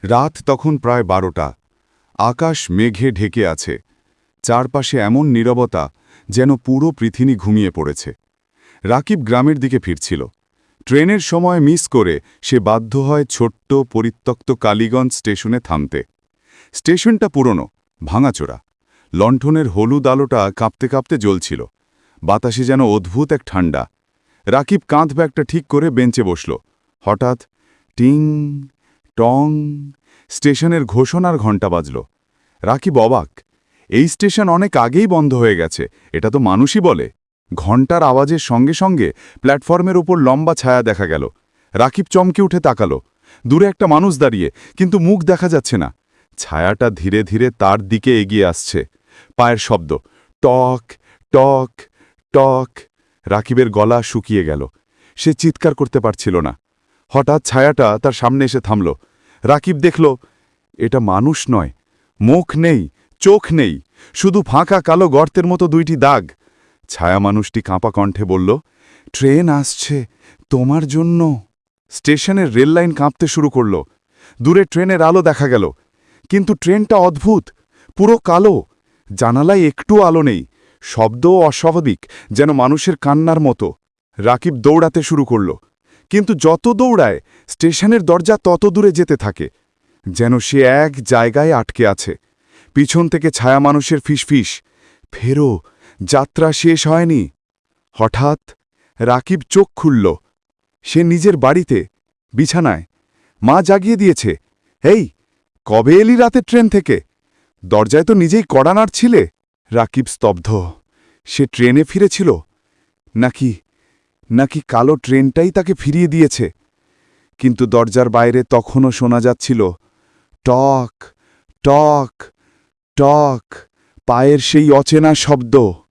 রাত তখন প্রায় 12টা। আকাশ মেঘে ঢেকে আছে। চারপাশে এমন নীরবতা যেন পুরো পৃথিবী ঘুমিয়ে পড়েছে। রাকিব গ্রামের দিকে ফিরছিল। ট্রেনের সময় মিস করে সে বাধ্য হয় ছোট্ট পরিত্যক্ত কালীগঞ্জ স্টেশনে থামতে। স্টেশনটা পুরনো, ভাঙাচোরা। লণ্ঠনের হলুদ আলোটা কাঁপতে কাঁপতে জ্বলছিল। বাতাসে যেন অদ্ভুত এক ঠান্ডা। রাকিব কাঁধ ব্যাগটা ঠিক করে বেঞ্চে বসল। হঠাৎ টিং টং স্টেশনের ঘোষণার ঘণ্টা বাজল। রাকিব অবাক। এই স্টেশন অনেক আগেই বন্ধ হয়ে গেছে, এটা তো মানুষই বলে। ঘণ্টার আওয়াজের সঙ্গে সঙ্গে প্ল্যাটফর্মের ওপর লম্বা ছায়া দেখা গেল। রাকিব চমকে উঠে তাকালো। দূরে একটা মানুষ দাঁড়িয়ে, কিন্তু মুখ দেখা যাচ্ছে না। ছায়াটা ধীরে ধীরে তার দিকে এগিয়ে আসছে। পায়ের শব্দ, টক টক টক। রাকিবের গলা শুকিয়ে গেল। সে চিৎকার করতে পারছিল না। হঠাৎ ছায়াটা তার সামনে এসে থামল। রাকিব দেখল, এটা মানুষ নয়। মুখ নেই, চোখ নেই, শুধু ফাঁকা কালো গর্তের মতো দুইটি দাগ। ছায়া মানুষটি কাঁপা কণ্ঠে বলল, ট্রেন আসছে তোমার জন্য। স্টেশনের রেললাইন কাঁপতে শুরু করল। দূরে ট্রেনের আলো দেখা গেল, কিন্তু ট্রেনটা অদ্ভুত, পুরো কালো। জানালায় একটু আলো নেই। শব্দও অস্বাভাবিক, যেন মানুষের কান্নার মতো। রাকিব দৌড়াতে শুরু করল, কিন্তু যত দৌড়ায় স্টেশনের দরজা তত দূরে যেতে থাকে, যেন সে এক জায়গায় আটকে আছে। পিছন থেকে ছায়া মানুষের ফিসফিস, ফেরো, যাত্রা শেষ হয়নি। হঠাৎ রাকিব চোখ খুলল। সে নিজের বাড়িতে, বিছানায়। মা জাগিয়ে দিয়েছে। এই, কবে এলি রাতের ট্রেন থেকে? দরজায় তো নিজেই কড়া নাড়ছিলে। রাকিব স্তব্ধ। সে ট্রেনে ফিরেছিল, নাকি নাকি কালো ট্রেনটাই তাকে ফিরিয়ে দিয়েছে? কিন্তু দরজার বাইরে তখনও শোনা যাচ্ছিল টক টক টক, পায়ের সেই অচেনা শব্দ।